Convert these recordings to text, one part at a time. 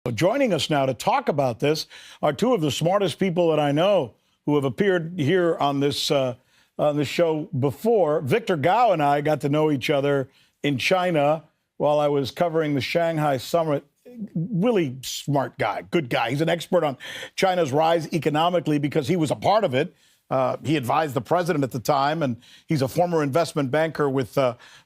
Joining us now to talk about this are two of the smartest people that I know who have appeared here on this show before. Victor Gao and I got to know each other in China while I was covering the Shanghai summit. Really smart guy, good guy. He's an expert on China's rise economically because he was a part of it. He advised the president at the time, and he's a former investment banker with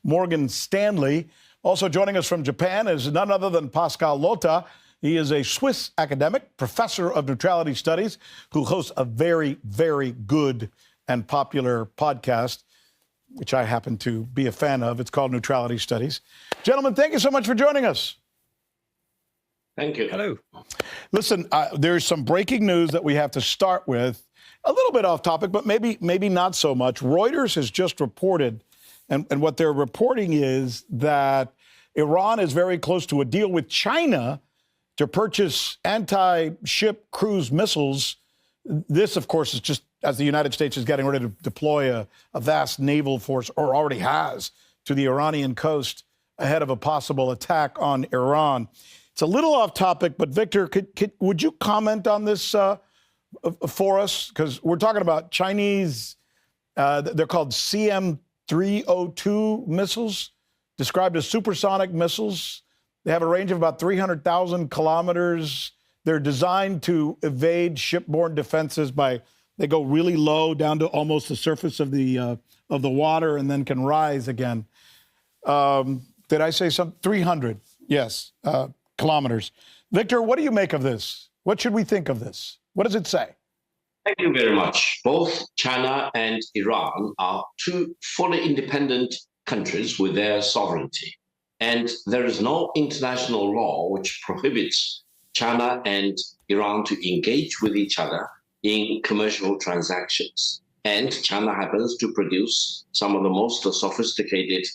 Morgan Stanley. Also joining us from Japan is none other than Pascal Lotta. He is a Swiss academic, professor of neutrality studies, who hosts a very, very good and popular podcast, which I happen to be a fan of. It's called Neutrality Studies. Gentlemen, thank you so much for joining us. Thank you. Hello. Listen, there's some breaking news that we have to start with. A little bit off topic, but maybe not so much. Reuters has just reported, and what they're reporting is that Iran is very close to a deal with China to purchase anti-ship cruise missiles. This, of course, is just as the United States is getting ready to deploy a vast naval force, or already has, to the Iranian coast ahead of a possible attack on Iran. It's a little off topic, but Victor, would you comment on this for us? Because we're talking about Chinese, they're called CM-302 missiles, described as supersonic missiles. They have a range of about 300,000 kilometers. They're designed to evade shipborne defenses they go really low down to almost the surface of the water and then can rise again. Did I say something? 300, yes, kilometers. Victor, what do you make of this? What should we think of this? What does it say? Thank you very much. Both China and Iran are two fully independent countries with their sovereignty. And there is no international law which prohibits China and Iran to engage with each other in commercial transactions. And China happens to produce some of the most sophisticated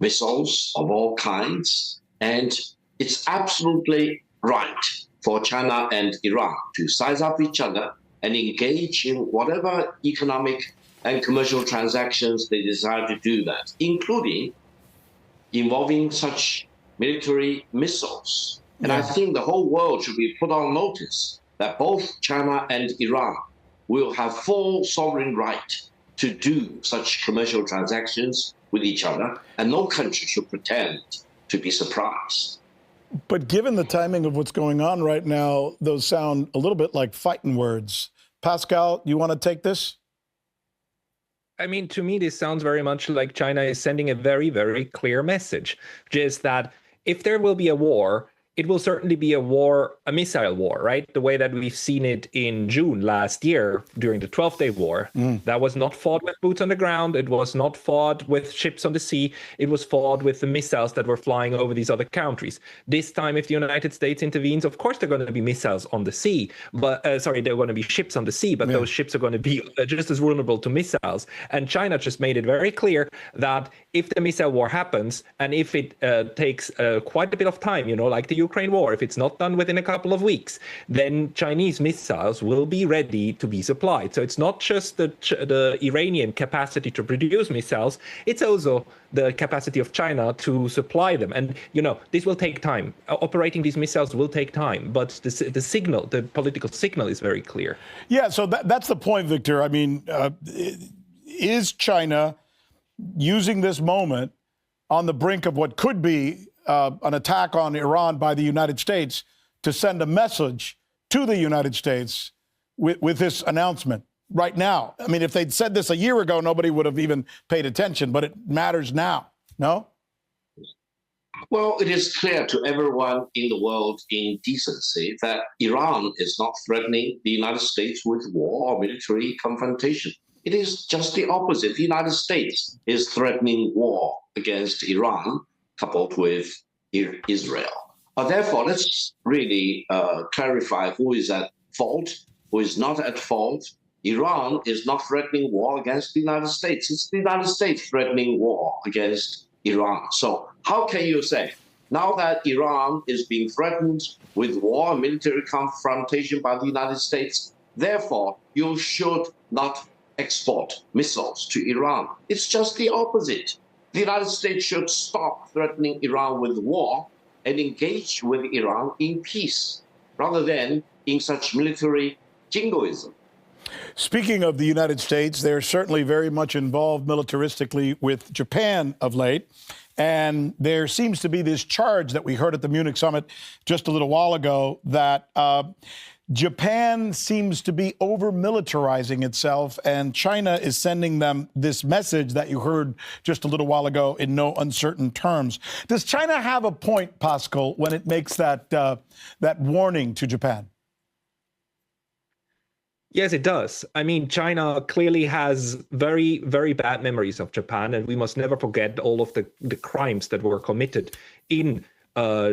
missiles of all kinds. And it's absolutely right for China and Iran to size up each other and engage in whatever economic and commercial transactions they desire to do that, including involving such military missiles. And I think the whole world should be put on notice that both China and Iran will have full sovereign right to do such commercial transactions with each other, and no country should pretend to be surprised. But given the timing of what's going on right now, those sound a little bit like fighting words. Pascal, you want to take this? I mean, to me, this sounds very much like China is sending a very, very clear message, which is that if there will be a war, it will certainly be a missile war, right? The way that we've seen it in June last year during the 12-day war. That was not fought with boots on the ground. It was not fought with ships on the sea. It was fought with the missiles that were flying over these other countries. This time, if the United States intervenes, of course, there are going to be missiles on the sea. But there are going to be ships on the sea, but those ships are going to be just as vulnerable to missiles. And China just made it very clear that if the missile war happens, and if it takes quite a bit of time, like the Ukraine war, if it's not done within a couple of weeks, then Chinese missiles will be ready to be supplied. So it's not just the Iranian capacity to produce missiles, it's also the capacity of China to supply them. And, this will take time. Operating these missiles will take time, but the political signal is very clear. Yeah, so that's the point, Victor. I mean, is China using this moment on the brink of what could be an attack on Iran by the United States to send a message to the United States with this announcement right now? I mean, if they'd said this a year ago, nobody would have even paid attention, but it matters now, no? Well, it is clear to everyone in the world in decency that Iran is not threatening the United States with war or military confrontation. It is just the opposite. The United States is threatening war against Iran, coupled with Israel. Therefore, let's really clarify who is at fault, who is not at fault. Iran is not threatening war against the United States. It's the United States threatening war against Iran. So how can you say, now that Iran is being threatened with war and military confrontation by the United States, therefore you should not export missiles to Iran? It's just the opposite. The United States should stop threatening Iran with war and engage with Iran in peace. rather than in such military jingoism. Speaking of the United States, they're certainly very much involved militaristically with Japan of late. And there seems to be this charge that we heard at the Munich summit just a little while ago that Japan seems to be over-militarizing itself, and China is sending them this message that you heard just a little while ago in no uncertain terms. Does China have a point, Pascal, when it makes that warning to Japan? Yes, it does. I mean, China clearly has very, very bad memories of Japan, and we must never forget all of the crimes that were committed in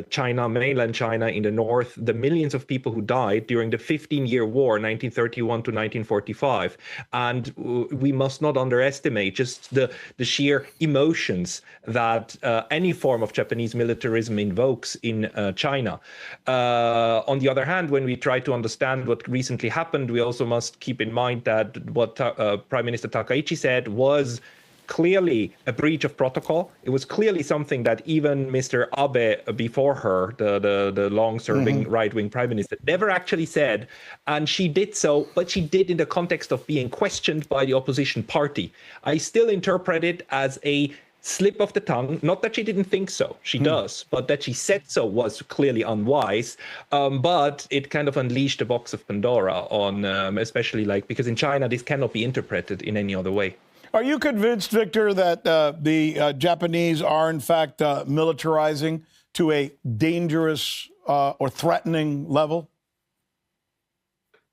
China, mainland China, in the north, the millions of people who died during the 15-year war, 1931 to 1945. And we must not underestimate just the sheer emotions that any form of Japanese militarism invokes in China. On the other hand, when we try to understand what recently happened, we also must keep in mind that what Prime Minister Takaichi said was clearly a breach of protocol. It was clearly something that even Mr. Abe before her, the long-serving right-wing prime minister, never actually said. And she did so, but she did in the context of being questioned by the opposition party. I still interpret it as a slip of the tongue. Not that she didn't think so, she does, but that she said so was clearly unwise. But it kind of unleashed a box of Pandora on, especially because in China, this cannot be interpreted in any other way. Are you convinced, Victor, that the Japanese are, in fact, militarizing to a dangerous or threatening level?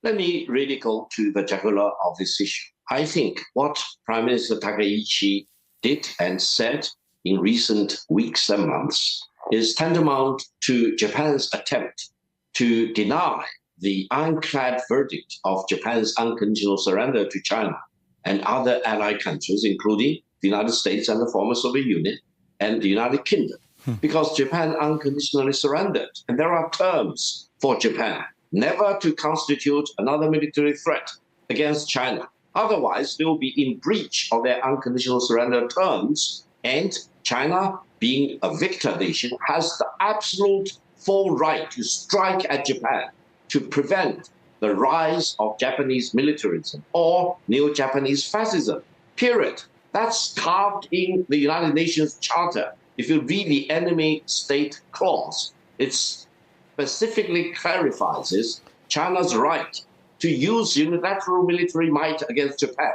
Let me really go to the jugular of this issue. I think what Prime Minister Takaichi did and said in recent weeks and months is tantamount to Japan's attempt to deny the ironclad verdict of Japan's unconditional surrender to China and other allied countries, including the United States and the former Soviet Union and the United Kingdom, because Japan unconditionally surrendered. And there are terms for Japan never to constitute another military threat against China. Otherwise, they will be in breach of their unconditional surrender terms. And China, being a victor nation, has the absolute full right to strike at Japan to prevent the rise of Japanese militarism or neo-Japanese fascism, period. That's carved in the United Nations Charter. If you read the enemy state clause, it specifically clarifies China's right to use unilateral military might against Japan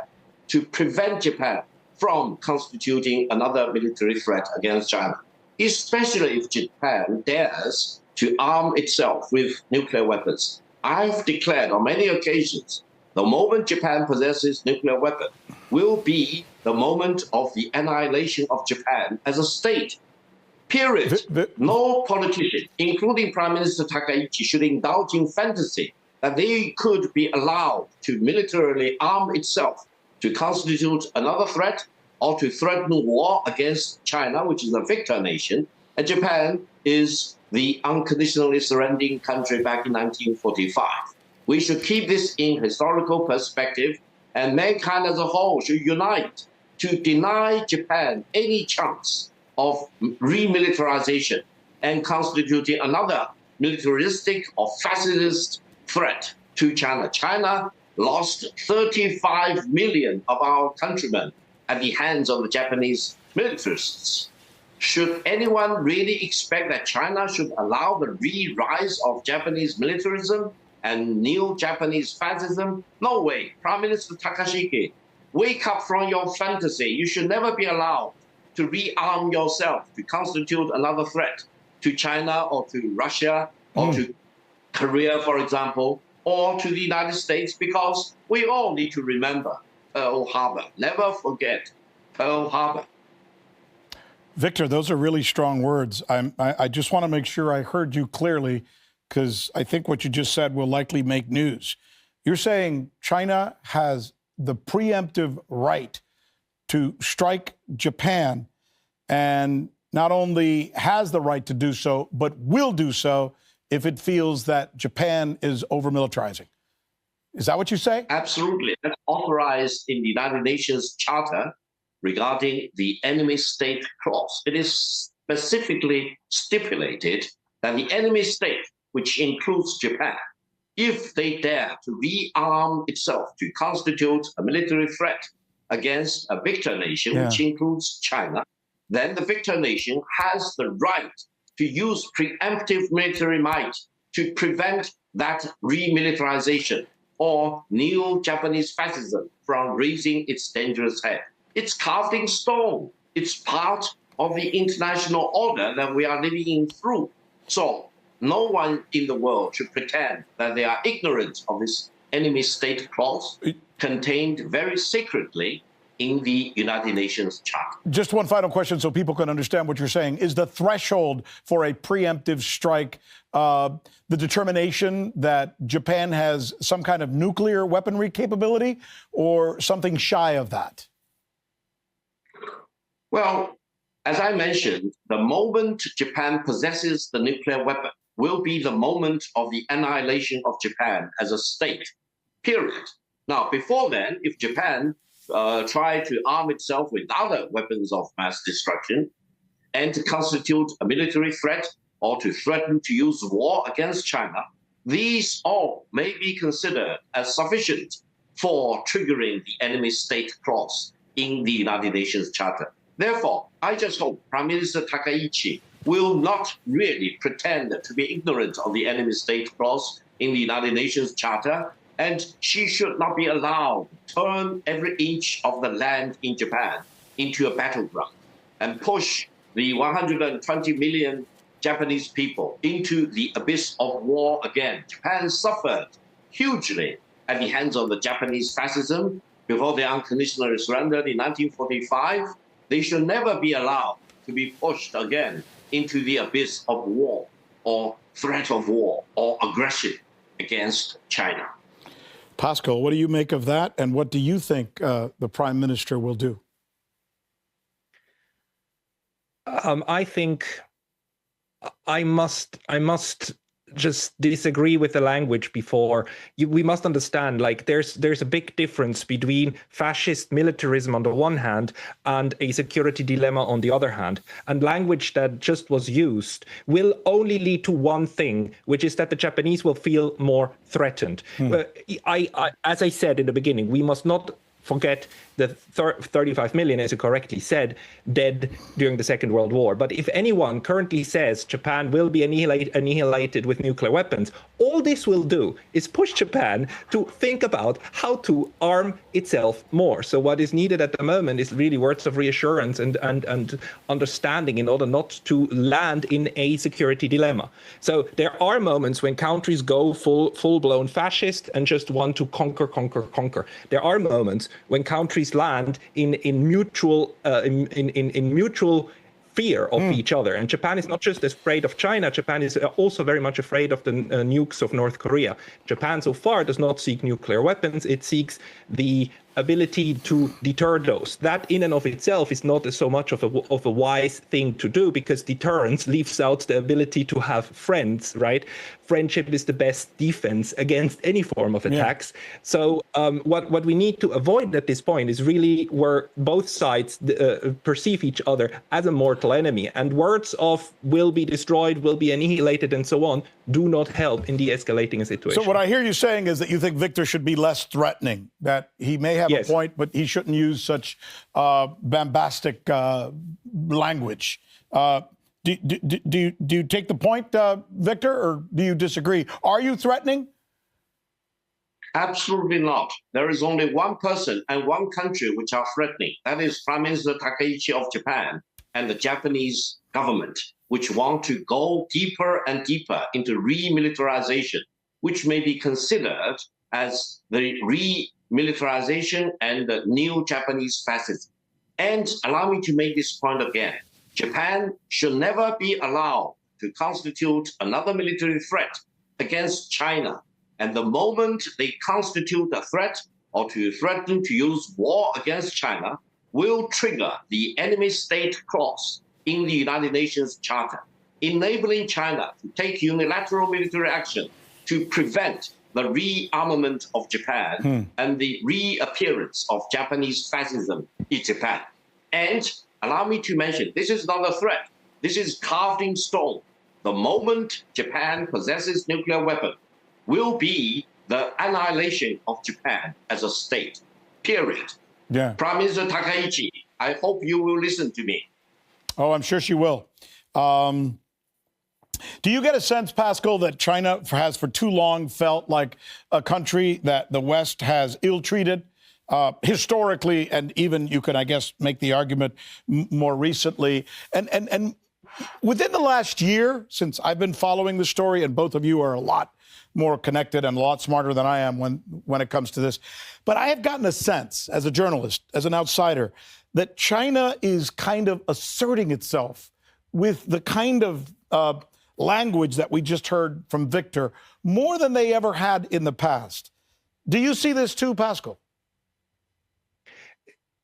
to prevent Japan from constituting another military threat against China, especially if Japan dares to arm itself with nuclear weapons. I've declared on many occasions, the moment Japan possesses nuclear weapon will be the moment of the annihilation of Japan as a state. Period. No politician, including Prime Minister Takaichi, should indulge in fantasy that they could be allowed to militarily arm itself to constitute another threat or to threaten war against China, which is a victor nation, and Japan is the unconditionally surrendering country back in 1945. We should keep this in historical perspective, and mankind as a whole should unite to deny Japan any chance of remilitarization and constituting another militaristic or fascist threat to China. China lost 35 million of our countrymen at the hands of the Japanese militarists. Should anyone really expect that China should allow the re-rise of Japanese militarism and neo-Japanese fascism? No way. Prime Minister Takashiki, wake up from your fantasy. You should never be allowed to rearm yourself to constitute another threat to China or to Russia or to Korea, for example, or to the United States, because we all need to remember Pearl Harbor. Never forget Pearl Harbor. Victor, those are really strong words. I just want to make sure I heard you clearly, because I think what you just said will likely make news. You're saying China has the preemptive right to strike Japan, and not only has the right to do so, but will do so if it feels that Japan is over-militarizing. Is that what you say? Absolutely. That's authorized in the United Nations Charter regarding the enemy state clause. It is specifically stipulated that the enemy state which includes Japan, if they dare to rearm itself to constitute a military threat against a victor nation, which includes China, then the victor nation has the right to use preemptive military might to prevent that remilitarization or neo-Japanese fascism from raising its dangerous head. It's carved in stone. It's part of the international order that we are living through. So no one in the world should pretend that they are ignorant of this enemy state clause contained very secretly in the United Nations Charter. Just one final question so people can understand what you're saying. Is the threshold for a preemptive strike the determination that Japan has some kind of nuclear weaponry capability or something shy of that? Well, as I mentioned, the moment Japan possesses the nuclear weapon will be the moment of the annihilation of Japan as a state, period. Now, before then, if Japan tried to arm itself with other weapons of mass destruction and to constitute a military threat or to threaten to use war against China, these all may be considered as sufficient for triggering the enemy state clause in the United Nations Charter. Therefore, I just hope Prime Minister Takaichi will not really pretend to be ignorant of the enemy state clause in the United Nations Charter, and she should not be allowed to turn every inch of the land in Japan into a battleground and push the 120 million Japanese people into the abyss of war again. Japan suffered hugely at the hands of the Japanese fascism before they unconditionally surrendered in 1945. They should never be allowed to be pushed again into the abyss of war or threat of war or aggression against China. Pascal, what do you make of that? And what do you think the Prime Minister will do? I think I must just disagree with the language before. We must understand, like, there's a big difference between fascist militarism on the one hand and a security dilemma on the other hand. And language that just was used will only lead to one thing, which is that the Japanese will feel more threatened. As I said in the beginning, we must not forget the 35 million, as you correctly said, dead during the Second World War. But if anyone currently says Japan will be annihilated with nuclear weapons, all this will do is push Japan to think about how to arm itself more. So what is needed at the moment is really words of reassurance and understanding in order not to land in a security dilemma. So there are moments when countries go full-blown fascist and just want to conquer. There are moments when countries land in mutual fear of each other. And Japan is not just afraid of China, Japan is also very much afraid of the nukes of North Korea. Japan so far does not seek nuclear weapons, it seeks the ability to deter those. That in and of itself is not so much of a wise thing to do, because deterrence leaves out the ability to have friends, right? Friendship is the best defense against any form of attacks. So what we need to avoid at this point is really where both sides perceive each other as a mortal enemy, and words of will be destroyed, will be annihilated, and so on do not help in de-escalating a situation. So what I hear you saying is that you think Victor should be less threatening, that he may have a point, but he shouldn't use such bombastic language. Do you take the point, Victor, or do you disagree? Are you threatening? Absolutely not. There is only one person and one country which are threatening. That is Prime Minister Takaichi of Japan and the Japanese government, which want to go deeper and deeper into remilitarization, which may be considered as the remilitarization and the new Japanese fascism. And allow me to make this point again. Japan should never be allowed to constitute another military threat against China. And the moment they constitute a threat or to threaten to use war against China will trigger the enemy state clause in the United Nations Charter, enabling China to take unilateral military action to prevent the rearmament of Japan and the reappearance of Japanese fascism in Japan. And allow me to mention, this is not a threat. This is carved in stone. the moment Japan possesses nuclear weapon will be the annihilation of Japan as a state, period. Yeah. Prime Minister Takaichi, I hope you will listen to me. Oh, I'm sure she will. Do you get a sense, Pascal, that China has for too long felt like a country that the West has ill-treated historically, and even you can, I guess, make the argument more recently? And within the last year, since I've been following the story, and both of you are a lot more connected and a lot smarter than I am when it comes to this, but I have gotten a sense as a journalist, as an outsider, that China is kind of asserting itself with the kind of language that we just heard from Victor more than they ever had in the past. Do you see this too, Pascal?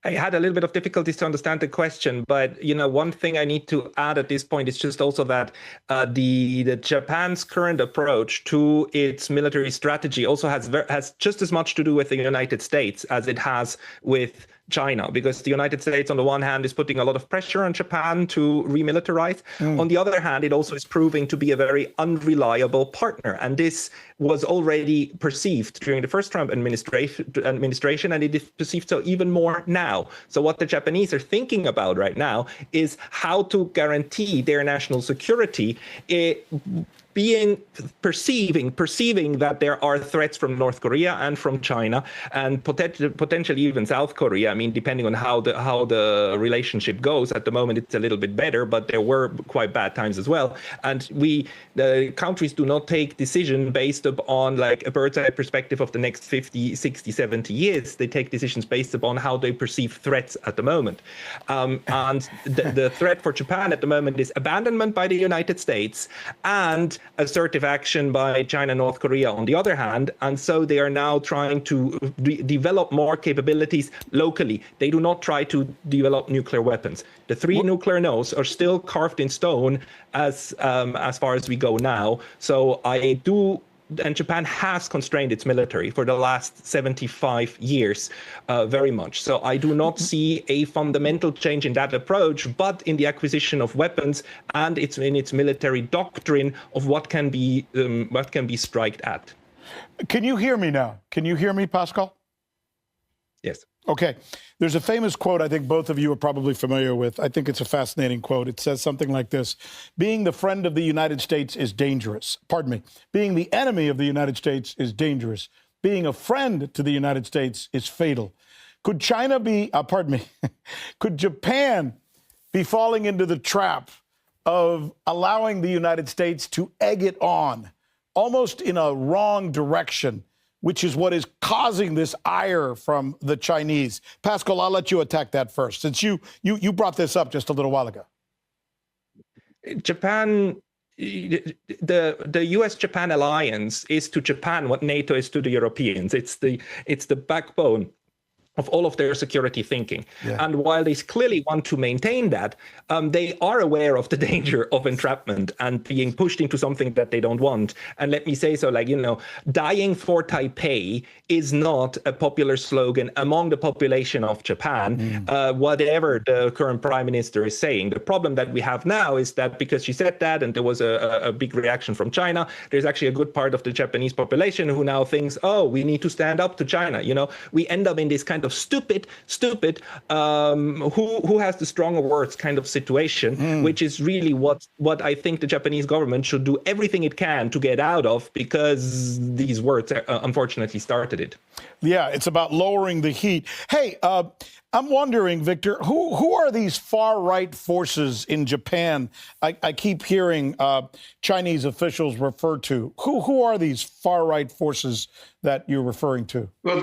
I had a little bit of difficulties to understand the question, but one thing I need to add at this point is just also that the Japan's current approach to its military strategy also has just as much to do with the United States as it has with China, because the United States, on the one hand, is putting a lot of pressure on Japan to remilitarize. On the other hand, it also is proving to be a very unreliable partner. And this was already perceived during the first Trump administration, and it is perceived so even more now. So what the Japanese are thinking about right now is how to guarantee their national security, perceiving that there are threats from North Korea and from China and potentially even South Korea. I mean, depending on how the relationship goes. At the moment, it's a little bit better, but there were quite bad times as well. And the countries do not take decisions based upon like a bird's eye perspective of the next 50, 60, 70 years. They take decisions based upon how they perceive threats at the moment. And the threat for Japan at the moment is abandonment by the United States and assertive action by China and North Korea on the other hand. And so they are now trying to develop more capabilities locally. They do not try to develop nuclear weapons. The three nuclear no's are still carved in stone as far as we go now. So and Japan has constrained its military for the last 75 years very much. So I do not see a fundamental change in that approach, but in the acquisition of weapons and in its military doctrine of what can be striked at. Can you hear me now? Can you hear me, Pascal? Yes. Okay. There's a famous quote I think both of you are probably familiar with. I think it's a fascinating quote. It says something like this: being the friend of the United States is dangerous. Pardon me. Being the enemy of the United States is dangerous. Being a friend to the United States is fatal. Could China be, could Japan be falling into the trap of allowing the United States to egg it on almost in a wrong direction, which is what is causing this ire from the Chinese? Pascal, I'll let you attack that first, since you brought this up just a little while ago. Japan, the US-Japan alliance is to Japan what NATO is to the Europeans. It's the backbone of all of their security thinking. Yeah. And while they clearly want to maintain that, they are aware of the danger of entrapment and being pushed into something that they don't want. And let me say so, dying for Taipei is not a popular slogan among the population of Japan, whatever the current prime minister is saying. The problem that we have now is that because she said that and there was a big reaction from China, there's actually a good part of the Japanese population who now thinks, oh, we need to stand up to China. We end up in this kind of stupid, who has the stronger words kind of situation, which is really what I think the Japanese government should do everything it can to get out of, because these words unfortunately started it. Yeah, it's about lowering the heat. Hey, I'm wondering, Victor, who are these far-right forces in Japan I keep hearing Chinese officials refer to? Who are these far-right forces that you're referring to? Well,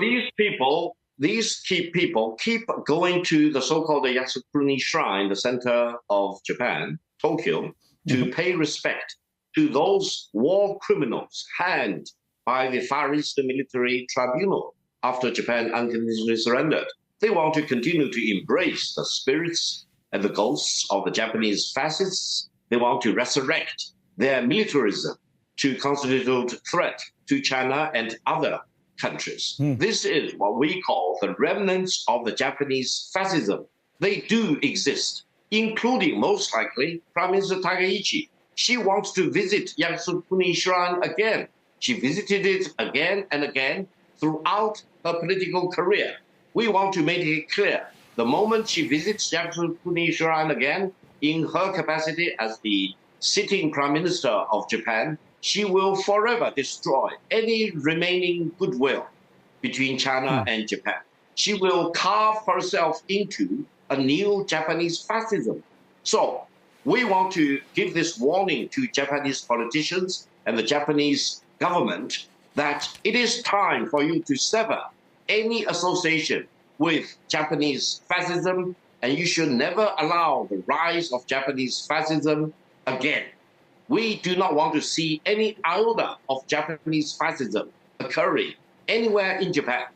these people keep going to the so-called Yasukuni Shrine, the center of Japan, Tokyo, to pay respect to those war criminals hanged by the Far East Military Tribunal after Japan unconditionally surrendered. They want to continue to embrace the spirits and the ghosts of the Japanese fascists. They want to resurrect their militarism to constitute threat to China and other countries. This is what we call the remnants of the Japanese fascism. They do exist, including most likely Prime Minister Takaichi. She wants to visit Yasukuni Shrine again. She visited it again and again throughout her political career. We want to make it clear, the moment she visits Yasukuni Shrine again, in her capacity as the sitting Prime Minister of Japan, she will forever destroy any remaining goodwill between China and Japan. She will carve herself into a new Japanese fascism. So we want to give this warning to Japanese politicians and the Japanese government that it is time for you to sever any association with Japanese fascism, and you should never allow the rise of Japanese fascism again. We do not want to see any iota of Japanese fascism occurring anywhere in Japan,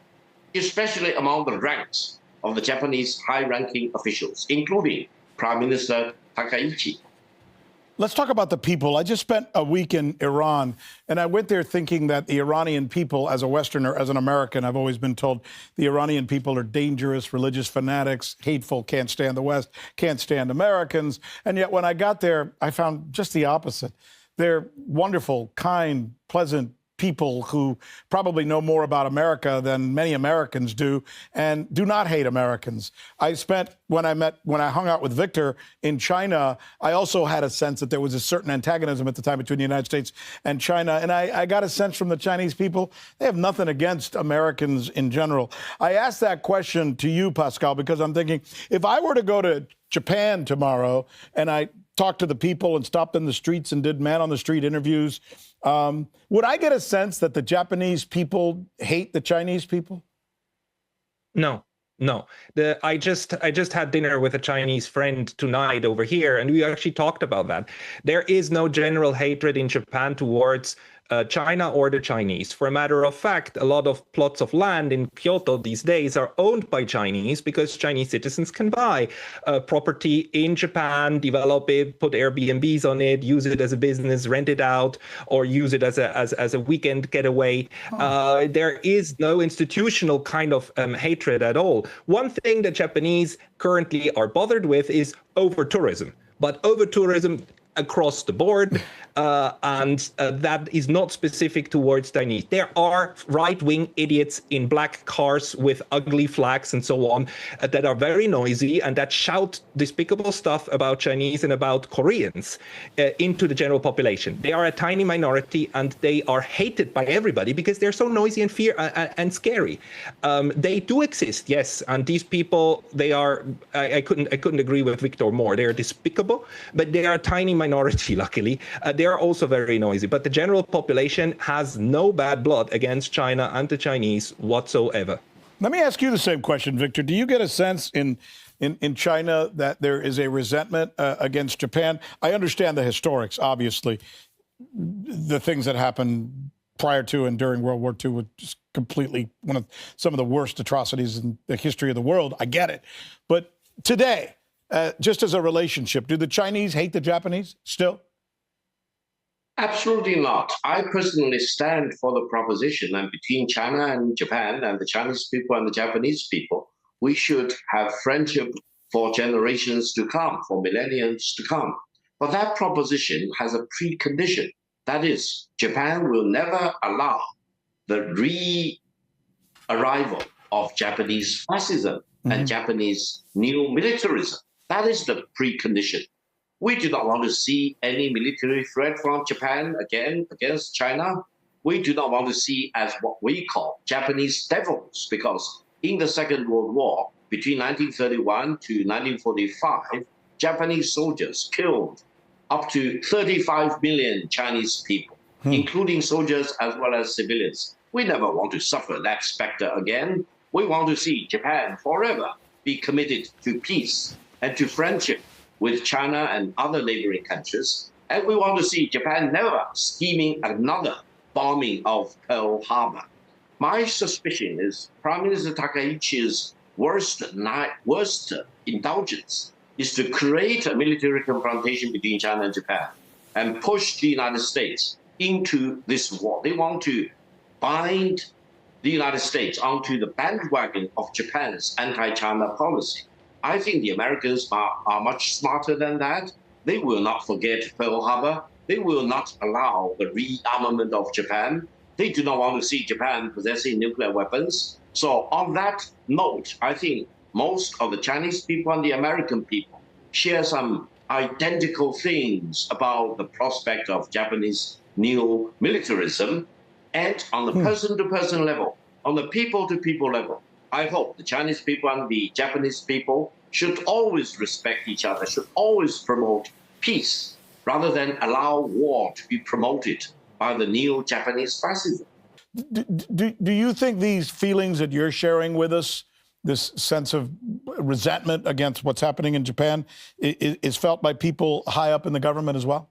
especially among the ranks of the Japanese high-ranking officials, including Prime Minister Takaichi. Let's talk about the people. I just spent a week in Iran, and I went there thinking that the Iranian people, as a Westerner, as an American, I've always been told the Iranian people are dangerous, religious fanatics, hateful, can't stand the West, can't stand Americans. And yet when I got there, I found just the opposite. They're wonderful, kind, pleasant people who probably know more about America than many Americans do and do not hate Americans. When I hung out with Victor in China, I also had a sense that there was a certain antagonism at the time between the United States and China. And I got a sense from the Chinese people, they have nothing against Americans in general. I asked that question to you, Pascal, because I'm thinking, if I were to go to Japan tomorrow and I talked to the people and stopped in the streets and did man on the street interviews, would I get a sense that the Japanese people hate the Chinese people? No. I just had dinner with a Chinese friend tonight over here, and we actually talked about that. There is no general hatred in Japan towards China or the Chinese. For a matter of fact, a lot of plots of land in Kyoto these days are owned by Chinese because Chinese citizens can buy property in Japan, develop it, put Airbnbs on it, use it as a business, rent it out, or use it as a weekend getaway. There is no institutional kind of hatred at all. One thing the Japanese currently are bothered with is over-tourism. But over-tourism across the board, and that is not specific towards Chinese. There are right-wing idiots in black cars with ugly flags and so on that are very noisy and that shout despicable stuff about Chinese and about Koreans into the general population. They are a tiny minority and they are hated by everybody because they're so noisy and and scary. They do exist, yes, and these people, they are, I couldn't agree with Victor more. They are despicable, but they are a tiny minority, luckily. They are also very noisy, but the general population has no bad blood against China and the Chinese whatsoever. Let me ask you the same question, Victor. Do you get a sense in China that there is a resentment against Japan? I understand the historics, obviously. The things that happened prior to and during World War II were just completely some of the worst atrocities in the history of the world. I get it. But today, just as a relationship, do the Chinese hate the Japanese still? Absolutely not. I personally stand for the proposition that between China and Japan and the Chinese people and the Japanese people, we should have friendship for generations to come, for millenniums to come. But that proposition has a precondition. That is, Japan will never allow the re-arrival of Japanese fascism and Japanese new militarism. That is the precondition. We do not want to see any military threat from Japan again against China. We do not want to see as what we call Japanese devils, because in the Second World War, between 1931 to 1945, Japanese soldiers killed up to 35 million Chinese people, including soldiers as well as civilians. We never want to suffer that specter again. We want to see Japan forever be committed to peace and to friendship with China and other neighboring countries. And we want to see Japan never scheming another bombing of Pearl Harbor. My suspicion is Prime Minister Takaichi's worst indulgence is to create a military confrontation between China and Japan and push the United States into this war. They want to bind the United States onto the bandwagon of Japan's anti-China policy. I think the Americans are much smarter than that. They will not forget Pearl Harbor. they will not allow the rearmament of Japan. They do not want to see Japan possessing nuclear weapons. So on that note, I think most of the Chinese people and the American people share some identical things about the prospect of Japanese neo-militarism. And on the person-to-person level, on the people-to-people level, I hope the Chinese people and the Japanese people should always respect each other, should always promote peace, rather than allow war to be promoted by the neo-Japanese fascism. Do you think these feelings that you're sharing with us, this sense of resentment against what's happening in Japan, is felt by people high up in the government as well?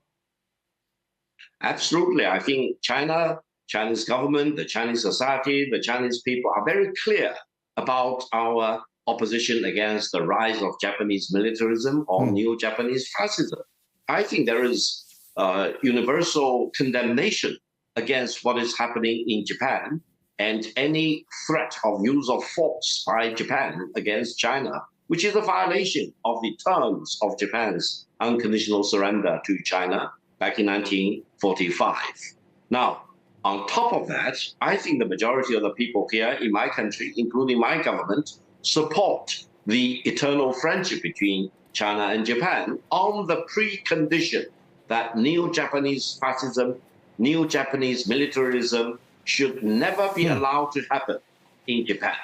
Absolutely. I think Chinese government, the Chinese society, the Chinese people are very clear about our opposition against the rise of Japanese militarism or neo-Japanese fascism. I think there is universal condemnation against what is happening in Japan, and any threat of use of force by Japan against China, which is a violation of the terms of Japan's unconditional surrender to China back in 1945. Now, on top of that, I think the majority of the people here in my country, including my government, support the eternal friendship between China and Japan on the precondition that neo-Japanese fascism, neo-Japanese militarism should never be allowed to happen in Japan.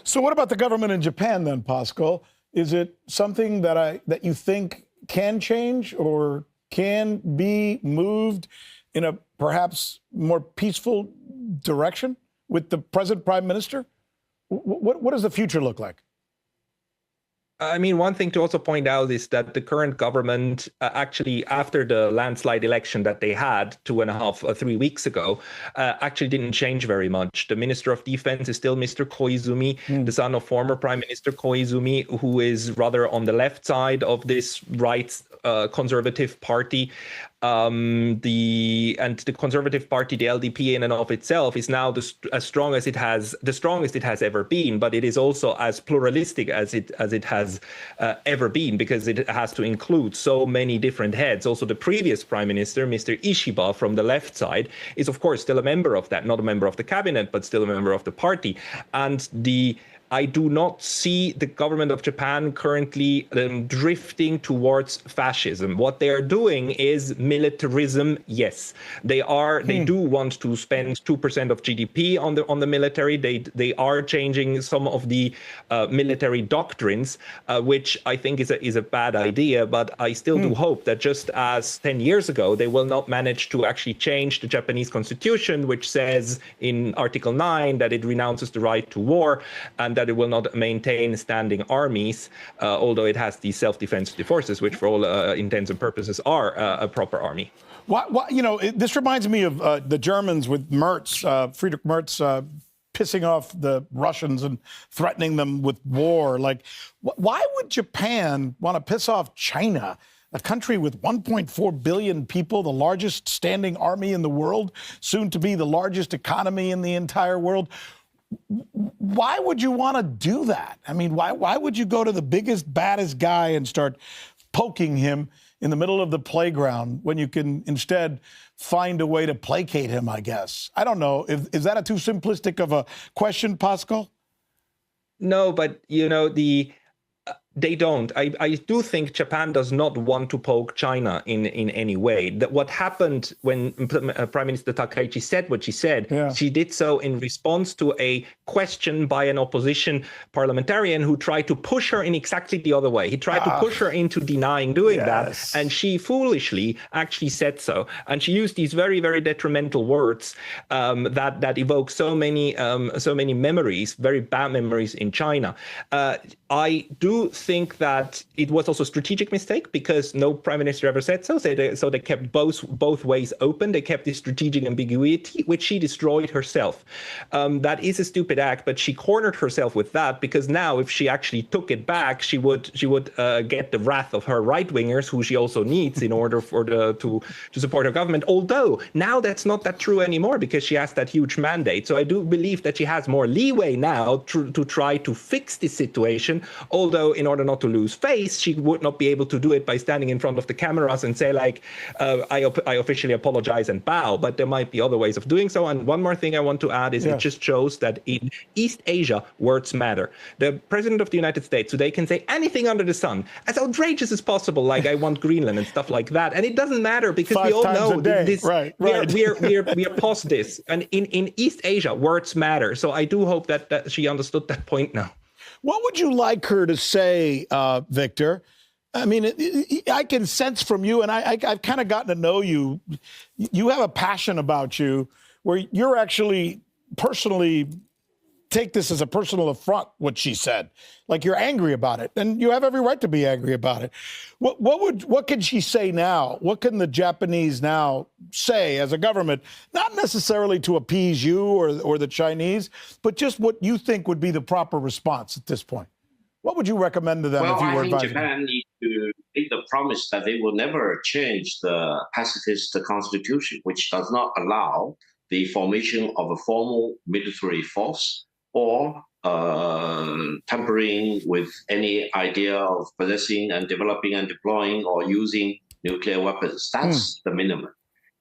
So what about the government in Japan then, Pascal? Is it something that you think can change or can be moved in a perhaps more peaceful direction with the present prime minister? What does the future look like? I mean, one thing to also point out is that the current government, actually, after the landslide election that they had 3 weeks ago, actually didn't change very much. The Minister of Defense is still Mr. Koizumi, the son of former Prime Minister Koizumi, who is rather on the left side of this right conservative party. The Conservative Party, the LDP, in and of itself, is now the strongest it has ever been, but it is also as pluralistic as it has ever been, because it has to include so many different heads. Also, the previous prime minister, Mr. Ishiba, from the left side, is of course still a member of that, not a member of the cabinet, but still a member of the party. And I do not see the government of Japan currently drifting towards fascism. What they are doing is militarism. Yes, they do want to spend 2% of GDP on the military. They are changing some of the military doctrines, which I think is a bad idea. But I still do hope that, just as 10 years ago, they will not manage to actually change the Japanese constitution, which says in Article 9 that it renounces the right to war, and that it will not maintain standing armies, although it has these self-defense forces, which for all intents and purposes are a proper army. This reminds me of the Germans with Merz, Friedrich Merz, pissing off the Russians and threatening them with war. Like, why would Japan want to piss off China, a country with 1.4 billion people, the largest standing army in the world, soon to be the largest economy in the entire world? Why would you want to do that? I mean, why would you go to the biggest, baddest guy and start poking him in the middle of the playground when you can instead find a way to placate him, I guess? I don't know. Is that a too simplistic of a question, Pascal? No, but, they don't. I do think Japan does not want to poke China in any way. That what happened when Prime Minister Takaichi said what she said, she did so in response to a question by an opposition parliamentarian who tried to push her in exactly the other way. He tried to push her into denying doing that, and she foolishly actually said so. And she used these very, very detrimental words that evoke so many memories, very bad memories in China. I do think that it was also a strategic mistake, because no prime minister ever said so. So they kept both ways open. They kept this strategic ambiguity, which she destroyed herself. That is a stupid act, but she cornered herself with that, because now if she actually took it back, she would get the wrath of her right wingers, who she also needs in order to support her government. Although now that's not that true anymore, because she has that huge mandate. So I do believe that she has more leeway now to try to fix this situation. Although in order order not to lose face, she would not be able to do it by standing in front of the cameras and say, like, I officially apologize and bow. But there might be other ways of doing so. And one more thing I want to add is it just shows that in East Asia, words matter. The president of the United States today can say anything under the sun, as outrageous as possible, like I want Greenland and stuff like that. And it doesn't matter because we all know this. Right. We're past this. And in East Asia, words matter. So I do hope that she understood that point now. What would you like her to say, Victor? I mean, I can sense from you, and I've kind of gotten to know you. You have a passion about you where you're actually personally take this as a personal affront, what she said. Like you're angry about it, and you have every right to be angry about it. What can she say now? What can the Japanese now say as a government, not necessarily to appease you or the Chinese, but just what you think would be the proper response at this point? What would you recommend to them if you were advising? Well, I think Japan needs to make the promise that they will never change the pacifist constitution, which does not allow the formation of a formal military force or tampering with any idea of possessing and developing and deploying or using nuclear weapons. That's the minimum.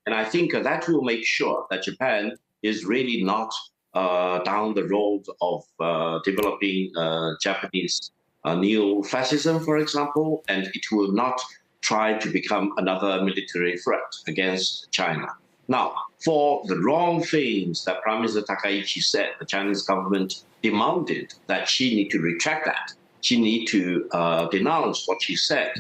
And I think that will make sure that Japan is really not down the road of developing Japanese neo-fascism, for example, and it will not try to become another military threat against China. Now, for the wrong things that Prime Minister Takaichi said, the Chinese government demanded that she need to retract that. She need to denounce what she said.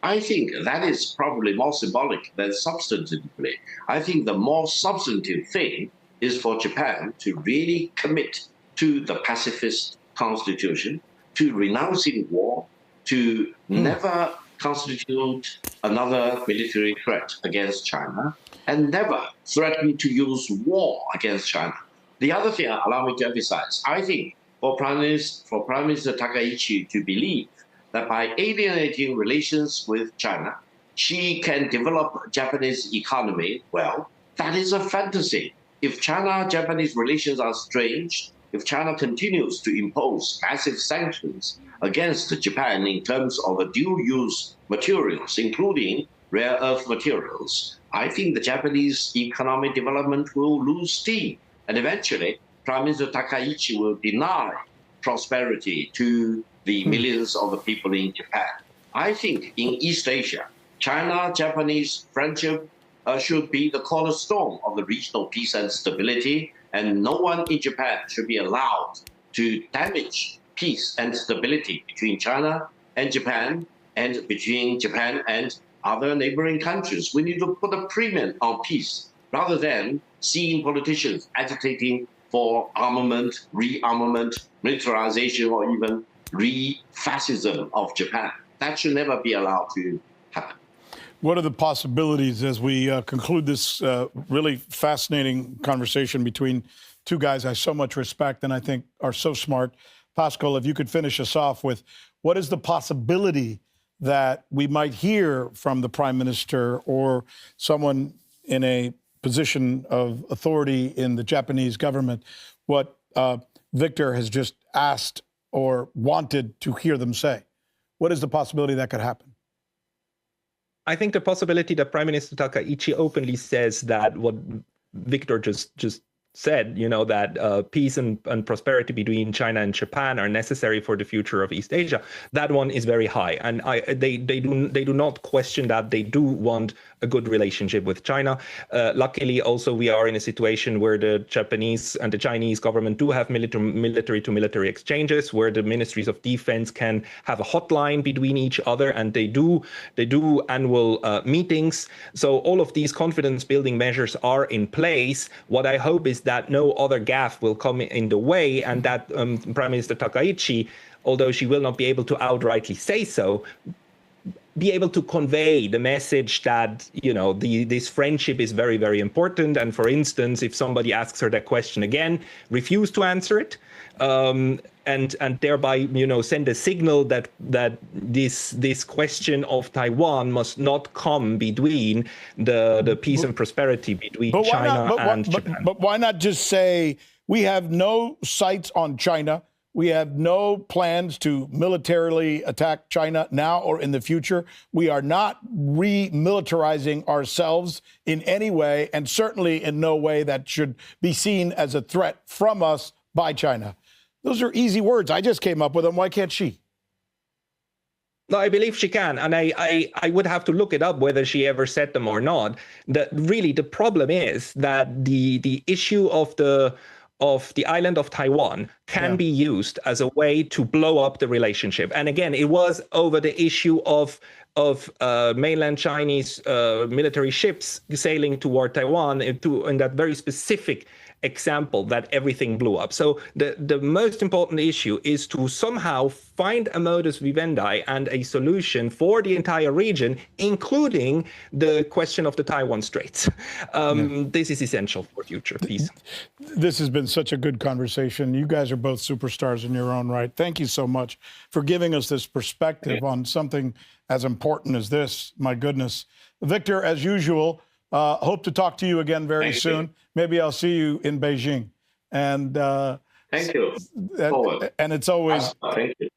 I think that is probably more symbolic than substantively. I think the more substantive thing is for Japan to really commit to the pacifist constitution, to renouncing war, to never constitute another military threat against China, and never threaten to use war against China. The other thing, allow me to emphasize, I think for Prime Minister Takaichi to believe that by alienating relations with China, she can develop Japanese economy, well, that is a fantasy. If China-Japanese relations are strained, if China continues to impose massive sanctions against Japan in terms of dual-use materials, including rare earth materials, I think the Japanese economic development will lose steam. And eventually, Prime Minister Takaichi will deny prosperity to the millions of the people in Japan. I think in East Asia, China-Japanese friendship should be the cornerstone of the regional peace and stability, and no one in Japan should be allowed to damage peace and stability between China and Japan, and between Japan and other neighboring countries. We need to put a premium on peace rather than seeing politicians agitating for armament, rearmament, militarization, or even re-fascism of Japan. That should never be allowed to happen. What are the possibilities as we conclude this really fascinating conversation between two guys I so much respect and I think are so smart? Pascal, if you could finish us off with what is the possibility that we might hear from the Prime Minister or someone in a position of authority in the Japanese government, what Victor has just asked or wanted to hear them say? What is the possibility that could happen? I think the possibility that Prime Minister Takaichi openly says that what Victor just said, that peace and prosperity between China and Japan are necessary for the future of East Asia. That one is very high, and they do not question that. They do want a good relationship with China. Luckily, also we are in a situation where the Japanese and the Chinese government do have military to military exchanges, where the ministries of defense can have a hotline between each other, and they do annual meetings. So all of these confidence building measures are in place. What I hope is that no other gaffe will come in the way, and that Prime Minister Takaichi, although she will not be able to outrightly say so, be able to convey the message that, this friendship is very, very important. And for instance, if somebody asks her that question again, refuse to answer it, and thereby, send a signal that this question of Taiwan must not come between the peace and prosperity between China and Japan. But why not just say we have no sights on China? We have no plans to militarily attack China now or in the future. We are not remilitarizing ourselves in any way, and certainly in no way that should be seen as a threat from us by China. Those are easy words. I just came up with them. Why can't she? No, I believe she can. And I would have to look it up whether she ever said them or not. Really, the problem is that the issue of the island of Taiwan can be used as a way to blow up the relationship. And again, it was over the issue of mainland Chinese military ships sailing toward Taiwan in that very specific example that everything blew up. So the most important issue is to somehow find a modus vivendi and a solution for the entire region, including the question of the Taiwan Straits. This is essential for future peace. This has been such a good conversation. You guys are both superstars in your own right. Thank you so much for giving us this perspective on something as important as this. My goodness. Victor, as usual, hope to talk to you again very soon. Maybe I'll see you in Beijing. And thank you. And it's always thank you.